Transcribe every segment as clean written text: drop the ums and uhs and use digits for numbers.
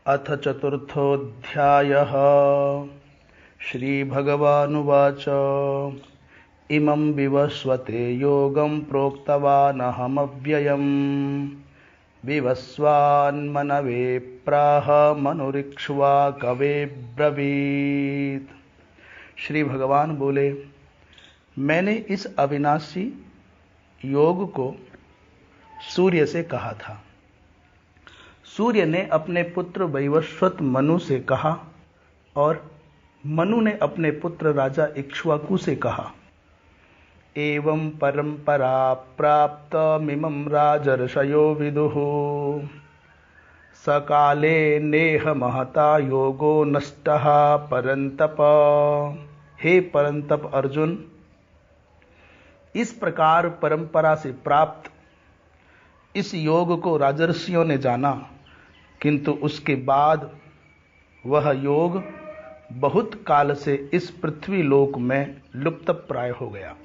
अथ चतुर्थोऽध्यायः। श्रीभगवानुवाच इमं विवस्वते योगं प्रोक्तवानहमव्ययम् विवस्वान्मनवे प्राह मनुरिक्ष्वाकवे ब्रवीत्। श्री भगवान बोले, मैंने इस अविनाशी योग को सूर्य से कहा था। सूर्य ने अपने पुत्र वैवस्वत मनु से कहा और मनु ने अपने पुत्र राजा इक्ष्वाकु से कहा। एवं परंपरा प्राप्तमिमं राजर्षयो विदुः सकाले नेह महता योगो नष्टः परंतप। हे परंतप अर्जुन, इस प्रकार परंपरा से प्राप्त इस योग को राजर्षियों ने जाना, किंतु उसके बाद वह योग बहुत काल से इस पृथ्वी लोक में लुप्त प्राय हो गया।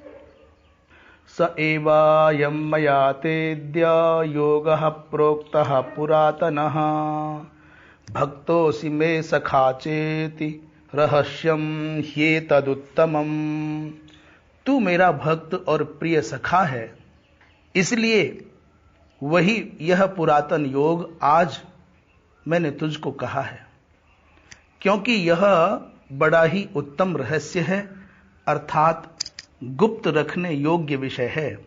स एवायं मया तेद्य योगः प्रोक्तः पुरातनः भक्तोऽसि मे सखा चेति रहस्यं ह्येतदुत्तमम्। तू मेरा भक्त और प्रिय सखा है, इसलिए वही यह पुरातन योग आज मैंने तुझको कहा है, क्योंकि यह बड़ा ही उत्तम रहस्य है, अर्थात गुप्त रखने योग्य विषय है।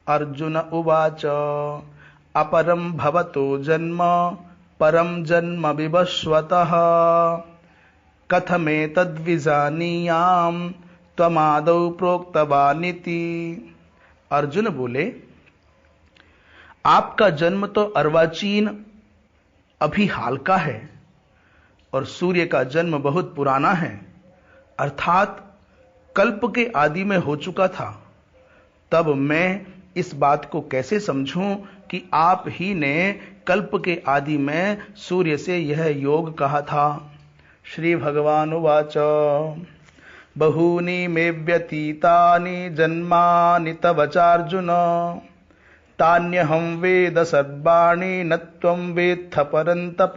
अर्जुन उवाच अपरं भवतो जन्म परम जन्म विवस्वतः कथमेतद्विजानीयाम् त्वमादौ प्रोक्तवानिति। अर्जुन बोले, आपका जन्म तो अर्वाचीन अभी हाल का है और सूर्य का जन्म बहुत पुराना है, अर्थात कल्प के आदि में हो चुका था। तब मैं इस बात को कैसे समझूं कि आप ही ने कल्प के आदि में सूर्य से यह योग कहा था। श्री भगवान उवाच बहूनि मे व्यतीतानि जन्मानि तव चार्जुन तान्यहं वेद सर्वाणि न त्वं वेत्थ परंतप।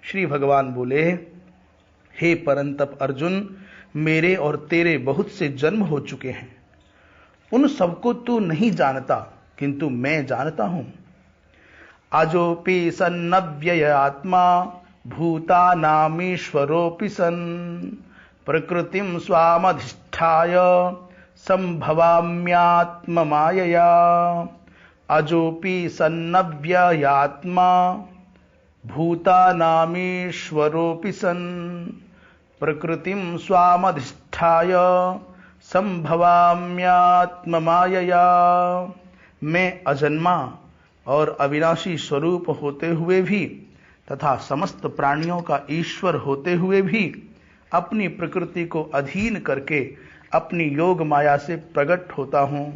श्री भगवान बोले, हे परंतप अर्जुन, मेरे और तेरे बहुत से जन्म हो चुके हैं, उन सबको तू नहीं जानता, किंतु मैं जानता हूं। अजोपि सन्नव्यय आत्मा भूतानामीश्वरोऽपि सन् प्रकृतिं स्वामधिष्ठाय संभवाम्यात्ममायया। अजोपि सन्नव्ययात्मा भूतानामीश्वरोऽपि सन् प्रकृतिं स्वामधिष्ठाय संभवाम्यात्ममायया। मैं अजन्मा और अविनाशी स्वरूप होते हुए भी तथा समस्त प्राणियों का ईश्वर होते हुए भी अपनी प्रकृति को अधीन करके अपनी योग माया से प्रकट होता हूं।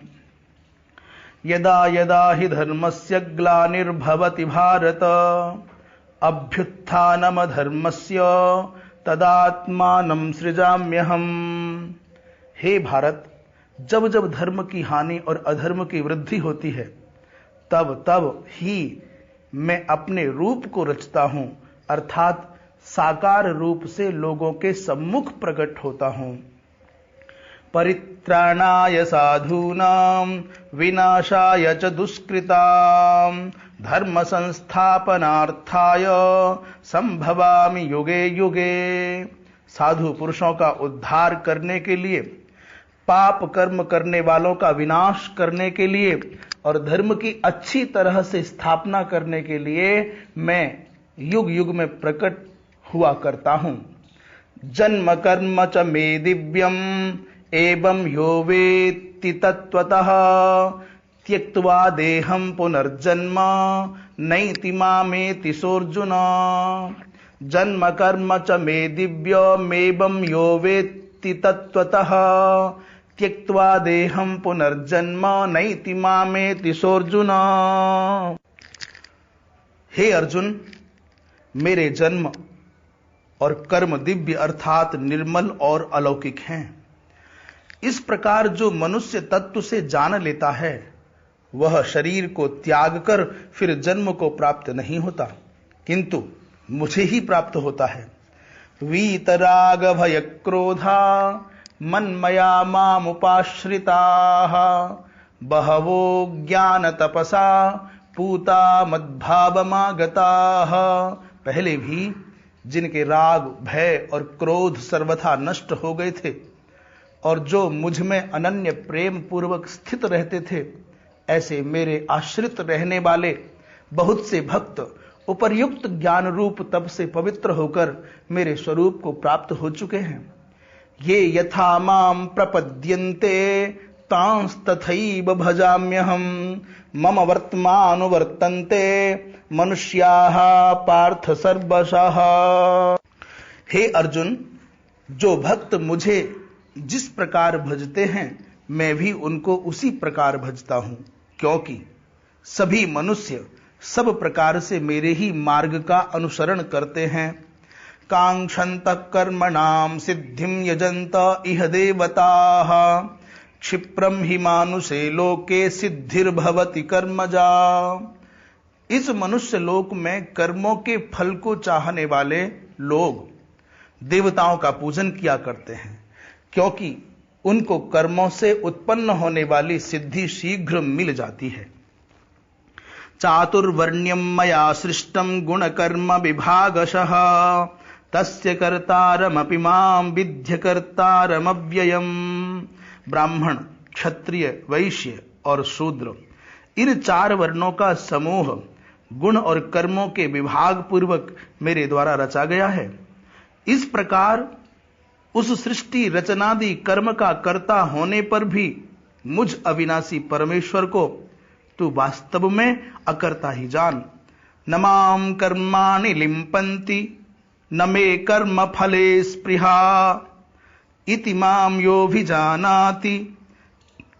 यदा यदा हि धर्मस्य ग्लानिर्भवति भारत अभ्युत्थानमधर्मस्य तदात्मानं सृजाम्यहम्। हे भारत, जब जब धर्म की हानि और अधर्म की वृद्धि होती है, तब तब ही मैं अपने रूप को रचता हूं, अर्थात साकार रूप से लोगों के सम्मुख प्रकट होता हूं। परित्राणाय साधूनां विनाशाय च दुष्कृतां धर्म संस्थापनार्थाय संभवामि युगे युगे। साधु पुरुषों का उद्धार करने के लिए, पाप कर्म करने वालों का विनाश करने के लिए और धर्म की अच्छी तरह से स्थापना करने के लिए मैं युग युग में प्रकट हुआ करता हूं। जन्म कर्म च मे दिव्यम एवं यो वेत्ति तत्त्वतः त्यक्त्वा देहं पुनर्जन्म नैति मामेति सोऽर्जुन। जन्म कर्म च मे दिव्यमेवं यो वेत्ति तत्त्वतः त्यक्त्वा देहं पुनर्जन्म नैति मामेति सोऽर्जुन। हे अर्जुन, मेरे जन्म और कर्म दिव्य अर्थात निर्मल और अलौकिक हैं। इस प्रकार जो मनुष्य तत्व से जान लेता है, वह शरीर को त्याग कर फिर जन्म को प्राप्त नहीं होता, किंतु मुझे ही प्राप्त होता है। वीतराग भय क्रोधा मन्मया मामुपाश्रिताः बहवो ज्ञान तपसा पूता मद्भावमागताः। पहले भी जिनके राग, भय और क्रोध सर्वथा नष्ट हो गए थे और जो मुझ में अनन्य प्रेम पूर्वक स्थित रहते थे, ऐसे मेरे आश्रित रहने वाले बहुत से भक्त उपर्युक्त ज्ञान रूप तप से पवित्र होकर मेरे स्वरूप को प्राप्त हो चुके हैं। ये यथा माम प्रपद्यन्ते तांस तथैव भजाम्यहम् मम वर्तमानुवर्तन्ते मनुष्याः पार्थ सर्वशः। हे अर्जुन, जो भक्त मुझे जिस प्रकार भजते हैं मैं भी उनको उसी प्रकार भजता हूं, क्योंकि सभी मनुष्य सब प्रकार से मेरे ही मार्ग का अनुसरण करते हैं। कांक्षन्तः कर्मणां सिद्धिं यजन्त इह देवताः क्षिप्रं हि मानुषे लोके सिद्धिर्भवति कर्मजा। इस मनुष्य लोक में कर्मों के फल को चाहने वाले लोग देवताओं का पूजन किया करते हैं, क्योंकि उनको कर्मों से उत्पन्न होने वाली सिद्धि शीघ्र मिल जाती है। चातुर्वर्ण्यं मया सृष्टं गुणकर्म विभागशः तस्य कर्तारमपि मां विद्य कर्तारमव्ययम्। ब्राह्मण, क्षत्रिय, वैश्य और शूद्र, इन 4 वर्णों का समूह गुण और कर्मों के विभाग पूर्वक मेरे द्वारा रचा गया है। इस प्रकार उस सृष्टि रचनादि कर्म का कर्ता होने पर भी मुझ अविनाशी परमेश्वर को तू वास्तव में अकर्ता ही जान। न माम कर्माणि लिम्पन्ति न मे कर्म फले स्पृहा इति माम योऽभिजानाति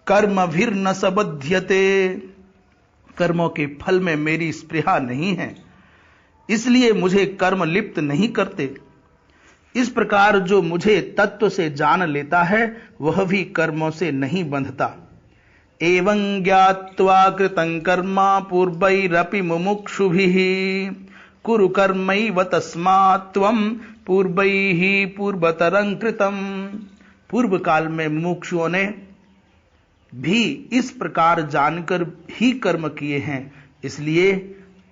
कर्मभिर्न स बध्यते। कर्मों के फल में मेरी स्पृहा नहीं है, इसलिए मुझे कर्म लिप्त नहीं करते। इस प्रकार जो मुझे तत्व से जान लेता है वह भी कर्मों से नहीं बंधता। एवं ज्ञात्वा कृतं कर्म पूर्वैरपि मुमुक्षुभिः कुरु कर्मैव तस्मात् त्वं पूर्वैः पूर्वतरं कृतं। पूर्व काल में मुमुक्षुओं ने भी इस प्रकार जानकर ही कर्म किए हैं, इसलिए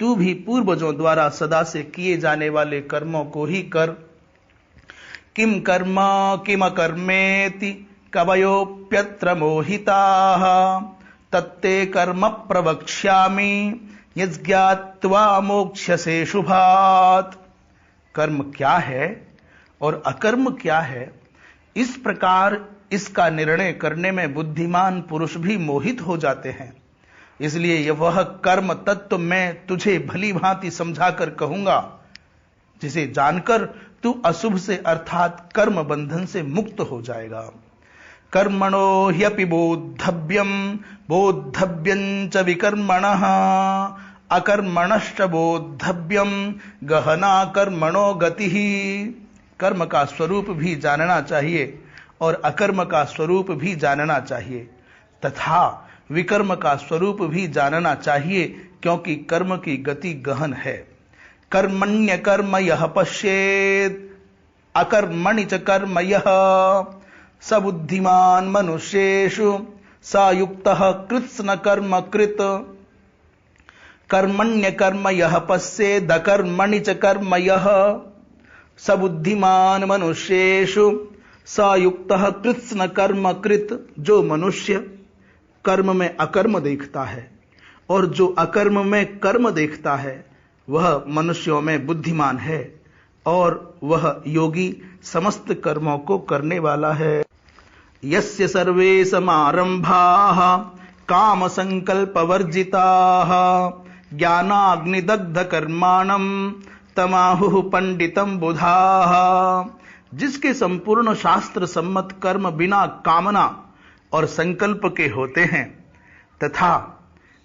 तू भी पूर्वजों द्वारा सदा से किए जाने वाले कर्मों को ही कर। किम कर्म किम कर्मेति कवयोप्यत्र मोहिताः तत्ते कर्म प्रवक्ष्यामि यज्ञात्वा मोक्ष्यसे शुभात्। कर्म क्या है और अकर्म क्या है, इस प्रकार इसका निर्णय करने में बुद्धिमान पुरुष भी मोहित हो जाते हैं। इसलिए वह कर्म तत्व मैं तुझे भली भांति समझाकर कहूंगा, जिसे जानकर तू अशुभ से अर्थात कर्म बंधन से मुक्त हो जाएगा। कर्मणो ह्यपि बोद्धव्यं बोद्धव्यं च विकर्मणः अकर्मणश्च बोद्धव्यं गहना कर्मणो गतिः। कर्म का स्वरूप भी जानना चाहिए और अकर्म का स्वरूप भी जानना चाहिए तथा विकर्म का स्वरूप भी जानना चाहिए, क्योंकि कर्म की गति गहन है। कर्मण्य कर्म यह पश्येत् अकर्मणि च कर्म यह स बुद्धिमान मनुष्येषु स युक्तः कृत्स्न कर्म कृत। कर्मण्य कर्म यह पश्येत् अकर्मणि च कर्म यह स बुद्धिमान मनुष्येषु स युक्तः कृत्स्न कर्म कृत। जो मनुष्य कर्म में अकर्म देखता है और जो अकर्म में कर्म देखता है वह मनुष्यों में बुद्धिमान है और वह योगी समस्त कर्मों को करने वाला है। यस्य सर्वे समारंभाः काम संकल्प वर्जिताः ज्ञानाग्निदग्ध कर्माणं तमाहुः पंडितम बुधाः। जिसके संपूर्ण शास्त्र सम्मत कर्म बिना कामना और संकल्प के होते हैं तथा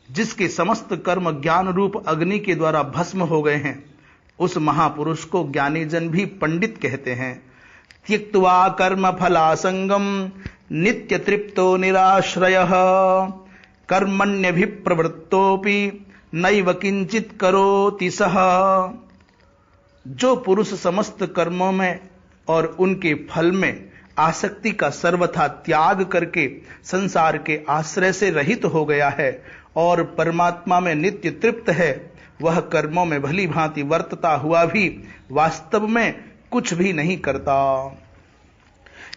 जिसके समस्त कर्म ज्ञान रूप अग्नि के द्वारा भस्म हो गए हैं, उस महापुरुष को ज्ञानी जन भी पंडित कहते हैं। त्यक्त्वा कर्म फलासंगम नित्य तृप्तो निराश्रयः कर्मण्यभिप्रवृत्तोपि नैव किंचित करोति सः। जो पुरुष समस्त कर्मों में और उनके फल में आसक्ति का सर्वथा त्याग करके संसार के आश्रय से रहित हो गया है और परमात्मा में नित्य तृप्त है, वह कर्मों में भली भांति वर्तता हुआ भी वास्तव में कुछ भी नहीं करता।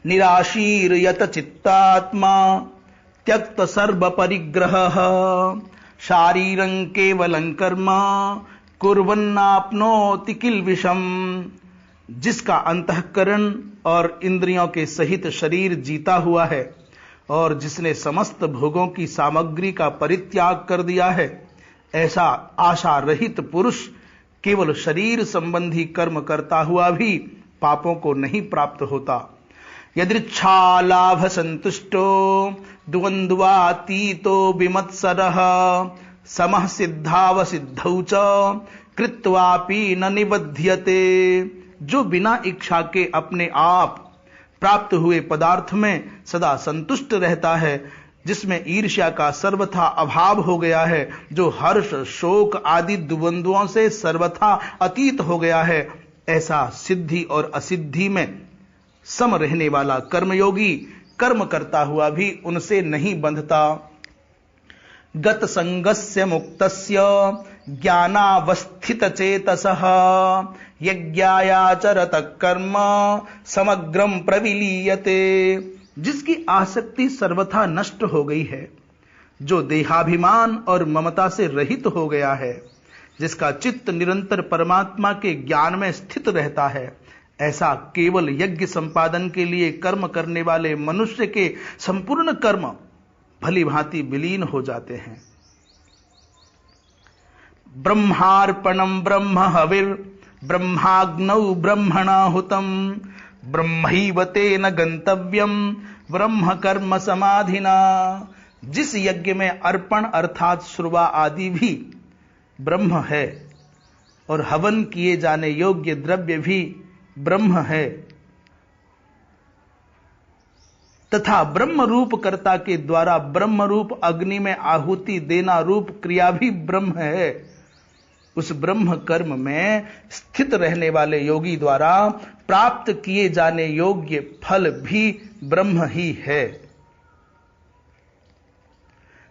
निराशीर यत चित्तात्मा त्यक्त सर्व परिग्रह शारीरं केवलं कर्म कुर्वन्नाप्नोति किल्बिषम्। जिसका अंतःकरण और इंद्रियों के सहित शरीर जीता हुआ है और जिसने समस्त भोगों की सामग्री का परित्याग कर दिया है, ऐसा आशा रहित पुरुष केवल शरीर संबंधी कर्म करता हुआ भी पापों को नहीं प्राप्त होता। यदृच्छा लाभ संतुष्टो द्वंद्वातीतो विमत्सरः समः सिद्धाव सिद्धौ च कृत्वापि न निबध्यते। जो बिना इच्छा के अपने आप प्राप्त हुए पदार्थ में सदा संतुष्ट रहता है, जिसमें ईर्ष्या का सर्वथा अभाव हो गया है, जो हर्ष शोक आदि द्वंद्वों से सर्वथा अतीत हो गया है, ऐसा सिद्धि और असिद्धि में सम रहने वाला कर्मयोगी कर्म करता हुआ भी उनसे नहीं बंधता। गत संगस्य मुक्तस्य ज्ञानावस्थित चेतसः यज्ञायाचरत कर्म समग्रम प्रविलीयते। जिसकी आसक्ति सर्वथा नष्ट हो गई है, जो देहाभिमान और ममता से रहित हो गया है, जिसका चित्त निरंतर परमात्मा के ज्ञान में स्थित रहता है, ऐसा केवल यज्ञ संपादन के लिए कर्म करने वाले मनुष्य के संपूर्ण कर्म भली भांति विलीन हो जाते हैं। ब्रह्मार्पणम ब्रह्म हविर ब्रह्माग्नौ ब्रह्मणाहुतम ब्रह्मैव तेन गंतव्यम ब्रह्म कर्म समाधिना। जिस यज्ञ में अर्पण अर्थात श्रुवा आदि भी ब्रह्म है और हवन किए जाने योग्य द्रव्य भी ब्रह्म है तथा ब्रह्म रूप कर्ता के द्वारा ब्रह्म रूप अग्नि में आहुति देना रूप क्रिया भी ब्रह्म है, उस ब्रह्म कर्म में स्थित रहने वाले योगी द्वारा प्राप्त किए जाने योग्य फल भी ब्रह्म ही है।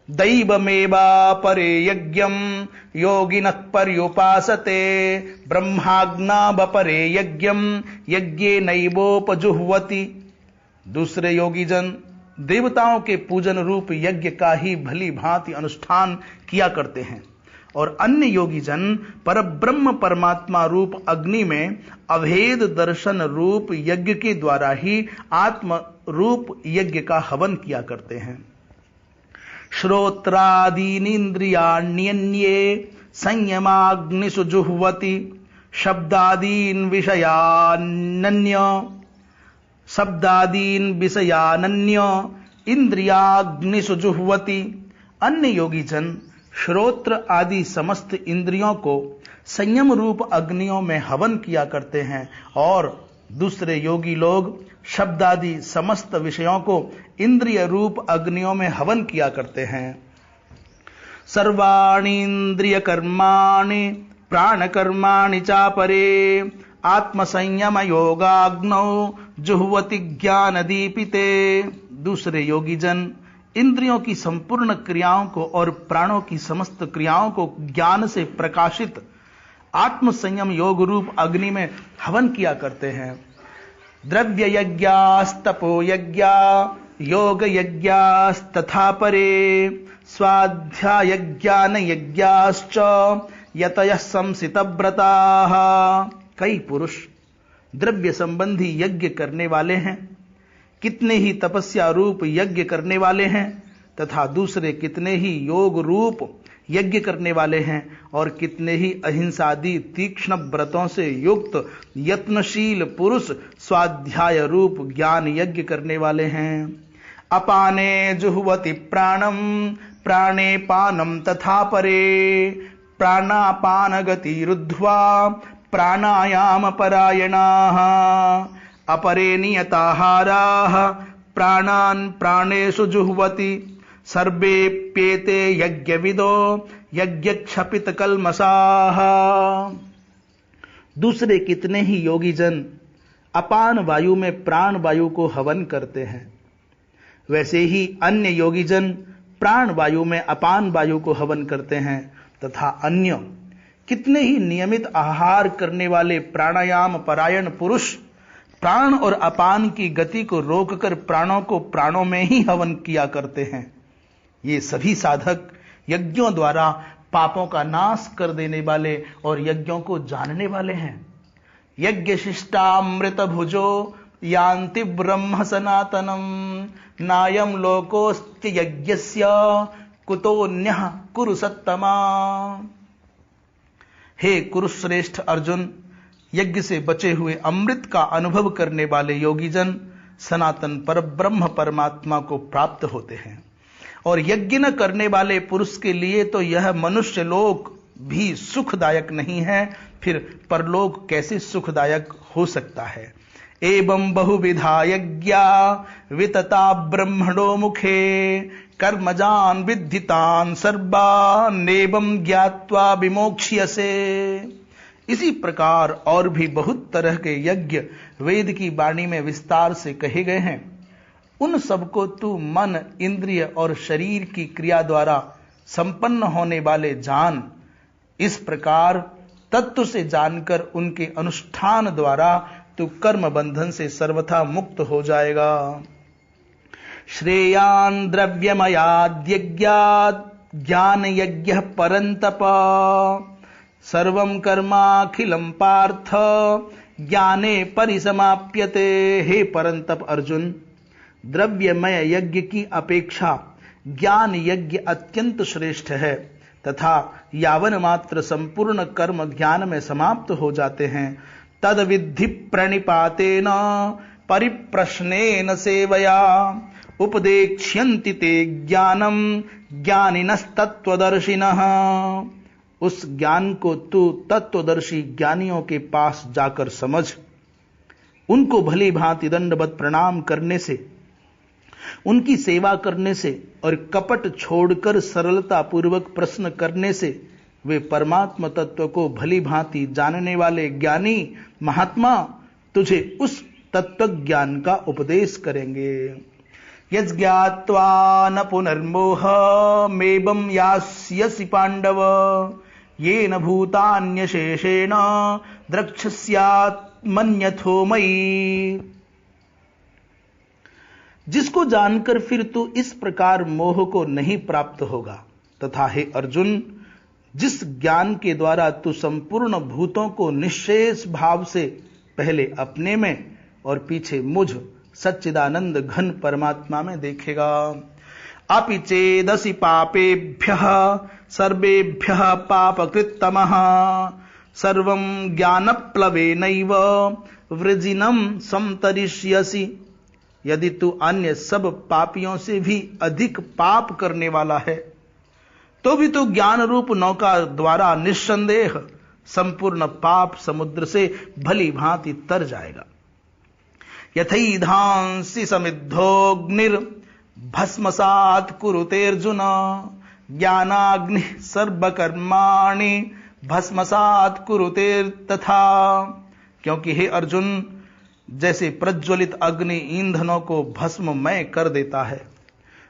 दैवमेवा परे यज्ञम योगिनः पर्युपासते ब्रह्माग्ना बपरे यज्ञम यज्ञे नैवोपजुह्वति। दूसरे योगी जन देवताओं के पूजन रूप यज्ञ का ही भली भांति अनुष्ठान किया करते हैं और अन्य योगी जन परब्रह्म परमात्मा रूप अग्नि में अभेद दर्शन रूप यज्ञ के द्वारा ही आत्म रूप यज्ञ का हवन किया करते हैं। श्रोत्रादीनीन्द्रियाण्यन्ये संयमाग्निषु जुह्वति शब्दादीन विषयानन्य इंद्रियाग्निषु जुह्वति। अन्य योगी जन श्रोत्र आदि समस्त इंद्रियों को संयम रूप अग्नियों में हवन किया करते हैं और दूसरे योगी लोग शब्दादि समस्त विषयों को इंद्रिय रूप अग्नियों में हवन किया करते हैं। सर्वाणि इंद्रिय कर्माणि प्राण कर्माणि चापरे आत्मसंयम योगाग्नौ जुह्वति ज्ञान दीपिते। दूसरे योगी जन इंद्रियों की संपूर्ण क्रियाओं को और प्राणों की समस्त क्रियाओं को ज्ञान से प्रकाशित आत्म संयम योग रूप अग्नि में हवन किया करते हैं। द्रव्य यज्ञास्तपो यज्ञा योग यज्ञास्तथा परे स्वाध्याय ज्ञान यज्ञाश्च यतयः संसितव्रताः। कई पुरुष द्रव्य संबंधी यज्ञ करने वाले हैं, कितने ही तपस्या रूप यज्ञ करने वाले हैं तथा दूसरे कितने ही योग रूप यज्ञ करने वाले हैं और कितने ही अहिंसादि तीक्ष्ण व्रतों से युक्त यत्नशील पुरुष स्वाध्याय रूप ज्ञान यज्ञ करने वाले हैं। अपाने जुह्वति प्राणम प्राणे पानम तथा परे प्राणापान गति रुद्ध्वा प्राणायाम परायणाः अपरे नियताहाराः प्राणान् प्राणेषु जुह्वति सर्वेप्येते यज्ञविदो यज्ञक्षपित कल्मषाः। दूसरे कितने ही योगी जन अपान वायु में प्राण वायु को हवन करते हैं, वैसे ही अन्य योगी जन प्राण वायु में अपान वायु को हवन करते हैं, तथा अन्य कितने ही नियमित आहार करने वाले प्राणायाम परायण पुरुष प्राण और अपान की गति को रोककर प्राणों को प्राणों में ही हवन किया करते हैं। ये सभी साधक यज्ञों द्वारा पापों का नाश कर देने वाले और यज्ञों को जानने वाले हैं। यज्ञ शिष्टामृत भुजो यान्ति ब्रह्म सनातनम नायम लोकोस्त्य यज्ञस्य कुतोन्यः कुरु सत्तमा। हे कुरुश्रेष्ठ अर्जुन, यज्ञ से बचे हुए अमृत का अनुभव करने वाले योगी जन सनातन पर ब्रह्म परमात्मा को प्राप्त होते हैं, और यज्ञ न करने वाले पुरुष के लिए तो यह मनुष्य लोक भी सुखदायक नहीं है, फिर परलोक कैसे सुखदायक हो सकता है। एवं बहुविधा यज्ञा वितता ब्रह्मणो मुखे कर्मजान विद्धितान सर्वान् एवं ज्ञात्वा विमोक्ष्यसे। इसी प्रकार और भी बहुत तरह के यज्ञ वेद की वाणी में विस्तार से कहे गए हैं। उन सबको तू मन, इंद्रिय और शरीर की क्रिया द्वारा संपन्न होने वाले जान। इस प्रकार तत्व से जानकर उनके अनुष्ठान द्वारा तू कर्म बंधन से सर्वथा मुक्त हो जाएगा। श्रेयान् द्रव्यमयाद्यज्ञात् ज्ञान यज्ञ परन्तप सर्वं कर्माखिलं पार्थ ज्ञाने परिसमाप्यते। हे परंतप अर्जुन, द्रव्यमय यज्ञ की अपेक्षा ज्ञान यज्ञ अत्यंत श्रेष्ठ है, तथा यावन मात्र संपूर्ण कर्म ज्ञान में समाप्त हो जाते हैं। तद विद्धि प्रणिपातेन परिप्रश्नेन सेवया उपदेक्ष्यन्ति ते ज्ञानम ज्ञानिनस्तत्वदर्शिनः। उस ज्ञान को तू तत्वदर्शी ज्ञानियों के पास जाकर समझ। उनको भली भांति दंडवत प्रणाम करने से, उनकी सेवा करने से और कपट छोड़कर सरलता पूर्वक प्रश्न करने से वे परमात्म तत्व को भली भांति जानने वाले ज्ञानी महात्मा तुझे उस तत्व ज्ञान का उपदेश करेंगे। यज्ञात्वा न पुनर्मोह मेबं यास्यसि पांडव येन भूतान्यशेषेण द्रक्ष्यस्यात्मन्यथो मयि। जिसको जानकर फिर तू इस प्रकार मोह को नहीं प्राप्त होगा, तथा हे अर्जुन, जिस ज्ञान के द्वारा तू संपूर्ण भूतों को निश्शेष भाव से पहले अपने में और पीछे मुझ सच्चिदानंद घन परमात्मा में देखेगा। अपि चेदसि पापेभ्यः सर्वेभ्यः पापकृत्तमः सर्वं ज्ञानप्लवेनैव वृजिनं संतरिष्यसि। यदि तू अन्य सब पापियों से भी अधिक पाप करने वाला है, तो भी तू ज्ञान रूप नौका द्वारा निस्संदेह संपूर्ण पाप समुद्र से भली भांति तर जाएगा। यथैधांसि समिद्धोऽग्निर् भस्मसात् कुरुतेऽर्जुन ज्ञानाग्निः सर्वकर्माणि भस्मसात् कुरुतेस्तथा। क्योंकि हे अर्जुन, जैसे प्रज्वलित अग्नि ईंधनों को भस्ममय कर देता है,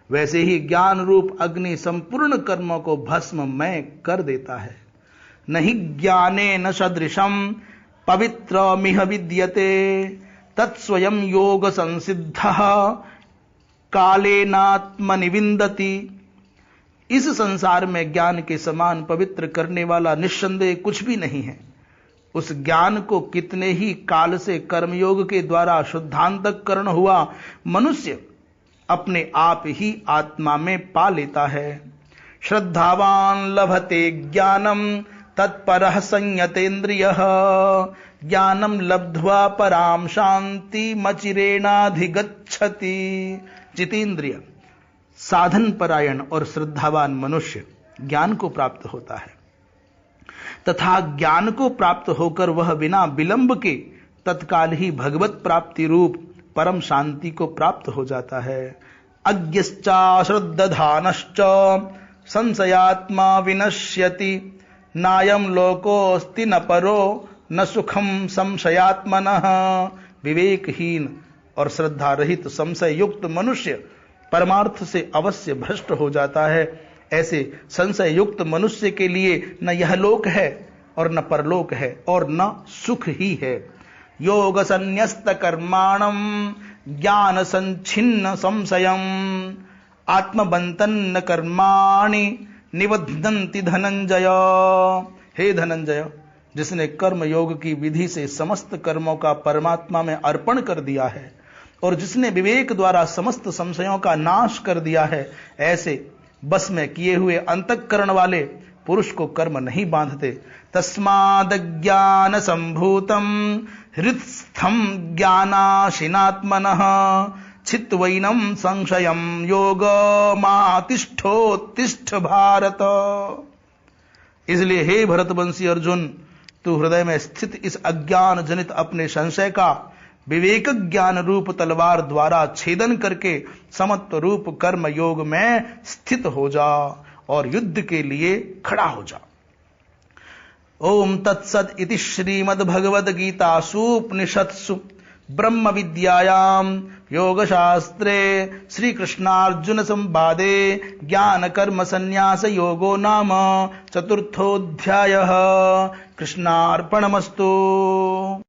वैसे ही ज्ञान रूप अग्नि संपूर्ण कर्मों को भस्ममय कर देता है। नहि ज्ञाने न सदृशं पवित्रमिह विद्यते तत्स्वयं योग संसिद्धः कालेनात्मनि विन्दति। इस संसार में ज्ञान के समान पवित्र करने वाला निस्संदेह कुछ भी नहीं है। उस ज्ञान को कितने ही काल से कर्मयोग के द्वारा शुद्धांतकरण हुआ मनुष्य अपने आप ही आत्मा में पा लेता है। श्रद्धावान लभते ज्ञानम तत्परः संयतेन्द्रियः ज्ञानम लब्ध्वा पराम शांति मचिरेणाधिगच्छति। जितेंद्रिय, साधन परायण और श्रद्धावान मनुष्य ज्ञान को प्राप्त होता है, तथा ज्ञान को प्राप्त होकर वह बिना विलंब के तत्काल ही भगवत प्राप्ति रूप परम शांति को प्राप्त हो जाता है। अज्ञश्चा श्रद्धानश्च संशयात्मा विनश्यति नायम लोकोस्ति न परो न सुखम संशयात्मनः। विवेकहीन और श्रद्धा रहित संशय युक्त मनुष्य परमार्थ से अवश्य भ्रष्ट हो जाता है। ऐसे संशय युक्त मनुष्य के लिए न यह लोक है और न परलोक है और न सुख ही है। योग संन्यस्त कर्माणम ज्ञान संच्छिन्न संशयम आत्मबंतन कर्माणि निबध्नन्ति धनंजय। हे धनंजय, जिसने कर्म योग की विधि से समस्त कर्मों का परमात्मा में अर्पण कर दिया है और जिसने विवेक द्वारा समस्त संशयों का नाश कर दिया है, ऐसे बस में किए हुए अंतःकरण वाले पुरुष को कर्म नहीं बांधते। तस्माद्ज्ञान संभूतम हृत्स्थम ज्ञानाशिनात्मनः चित्वैनं संशयं योगमातिष्ठोत्तिष्ठ भारत। इसलिए हे भरतवंशी अर्जुन, तू हृदय में स्थित इस अज्ञान जनित अपने संशय का विवेक ज्ञान रूप तलवार द्वारा छेदन करके समत्व रूप कर्म योग में स्थित हो जा और युद्ध के लिए खड़ा हो जा। ओम तत्सद इति श्रीमद्भगवद गीतासूपनिषत्सु ब्रह्म विद्यायां योग शास्त्रे श्री कृष्णार्जुन संवादे ज्ञान कर्म संन्यास योगो नाम चतुर्थोऽध्यायः। कृष्णार्पणमस्तु।